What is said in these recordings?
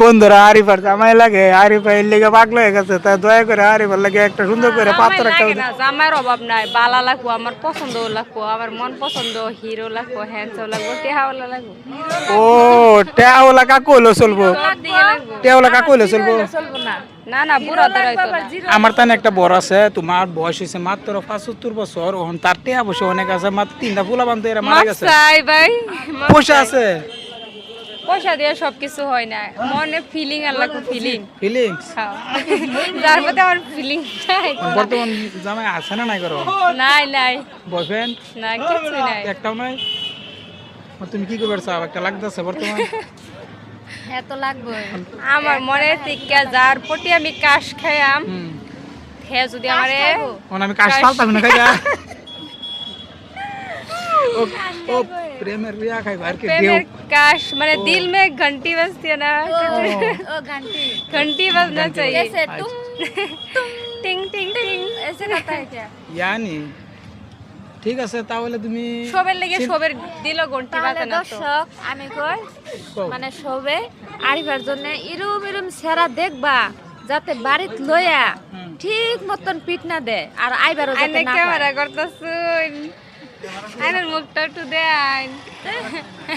বন্ধুরা আরিফার জামাই লাগে, আরিফা এর লেগে পাগল হয়ে গেছে, তাই দয়া করে আরিফার লাগে একটা সুন্দর করে পাত্র একটা লাগে না, জামাইয়ের অভাব নাই, বালা লাগবো, আমার পছন্দ লাগবো, আমার মন পছন্দ হিরো লাগবো, হ্যান্ডসাম লাগবো, টেহাওয়ালা লাগবো। ও টেওলা কাকু হলো চলবো, দিয়ে লাগবো। টেওলা কাকু হলো চলবো। চলবো না, না না বুড়া ধরাইতো না। আমার তানে একটা বড় আছে, তোমার বয়স হয়েছে মাত্র 75 বছর, ওহন তার টেয়া বসে অনেক আছে, মাত্র 3টা ফুলা বান্ধব এরা মারা গেছে। মাপসাই ভাই, পয়সা আছে, পয়সা দিয়ে সবকিছু হয় না, মনে ফিলিং আর লাগবে, ফিলিং। ফিলিংস যার মধ্যে আমার ফিলিং নাই, বর্তমান জামাই আছে না নাই করো? নাই নাই বয়ফ্রেন্ড না, কিছু নাই। একটাও নাই? তুমি কি করবে চাও? একটা লাগতেছে বর্তমান। এত লাগবে আমার মনে থেকে, যার প্রতি আমি কাশ খাইয়াম, হে যদি আমারে আমি কাজ পালতাম না খাইয়া। ও প্রেমের রিয়া খাইবা আর কি দেও। प्रेमेर काश माने दिल में घंटी बजती है ना, ओ घंटी घंटी बजना चाहिए, जैसे तुम टिंग टिंग टिंग ऐसे करता है क्या? ইয়ানি ঠিক আছে, তাহলে তুমি সবের লেগে সবের দিল ঘন্টি তাহলে বাজে না তো। দর্শক আমি কই কও। মানে সবে আরিফার জন্য ইরুম ইরুম সেরা দেখবা যাতে বাড়িত লইয়া ঠিক মতন পিট না দে আর আইবারও যাতে আইনে না ক্যামেরা করতেছুন, আইনের মুখটা একটু দেন,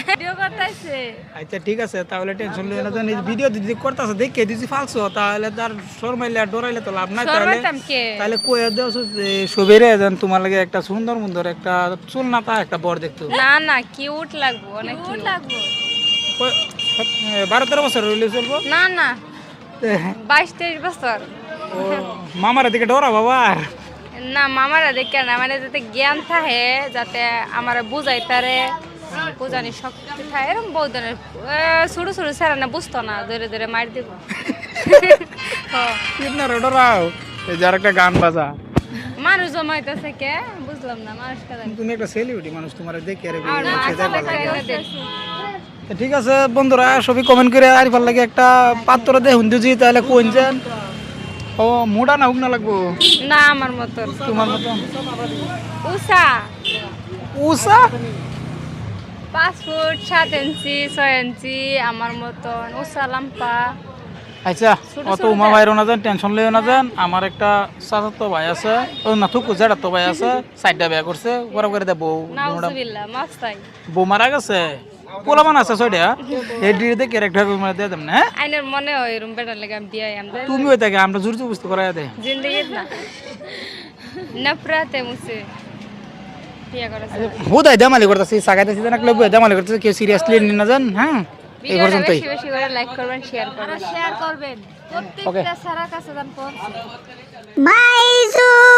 ভিডিও করতেছে। আচ্ছা ঠিক আছে, তাহলে টেনশন লইও না, জানি ভিডিও যদি করতেছ দেখে দিছি ফালছো, তাহলে তার শর্মাইলে আর ডরাইলে তো লাভ নাই। তাহলে শর্মাইতাম কে? তাহলে কইয়া দাও সবেরে যেন তোমার লাগে একটা সুন্দর সুন্দর একটা চুল না তা একটা বর দেখতো। না না কিউট লাগবো, অনেক কেমন কিউট লাগবো? 12-13 বছর হইলে চলবো। না না 22-23 বছর। ও মামার দিকে ডরা বাবা। না মামারা দেখে না, মানে যাতে জ্ঞান থাকে, যাতে আমার বুঝাইতারে বুঝানি শক্তি থাকে, এরকম বহু ধরনের ছোট ছোট ছেড়া না বুঝতো না, ধরে ধরে মার দিব। কিতনা ডরাও, এই যার একটা গান বাজা। মানুষ জমাইতেছে কে বুঝলাম না, মানুষ কাজে তুমি একটা সেলিব্রিটি মানুষ, তোমার দেখে আর আর ঠিক আছে বন্ধুরা, সবই কমেন্ট করে আরিফার লাগে একটা পাত্র দেখুন দিছি, তাহলে কোন যান। ও মোটা না হুক না লাগবো না আমার মতন তোমার মতন উষা উষা 5 ফুট 7 ইঞ্চি 6 ইঞ্চি আমার মতন উষা লাম্পা। আচ্ছা অত উমা ভাইরও না যান, টেনশন লইও না যান। আমার একটা চাচাতো ভাই আছে, ও না থুকু জেঠাতো ভাই আছে, 4টা বিয়া করছে, বড় করে দেয় বউ। নাউজুবিল্লাহ মাফতাই বউ মারা গেছে, পোলামান আছে 6টা, এই ডিরেতে ক্যারেক্টার করে দিয়ে দেন না। হ্যাঁ আইনের মনে হয় রুম বেটার লাগে আমি দিয়ে আমরা তুমি ওই থাকে, আমরা জোর বুঝতে করাই দে। जिंदगी ना नफरत है मुझसे पिया करो হুদাই দেমালি করতেছি, সাগাইতেছি না ক্লাব দেমালি করতেছি, কেউ সিরিয়াসলি নিয়ে না যান। হ্যাঁ এই ভিডিওটা পর্যন্তই। বেশি বেশি করে লাইক করবেন, শেয়ার করবেন। শেয়ার করবেন প্রত্যেকটা সারা কাছে জান পৌঁছে। Bye, Zoo.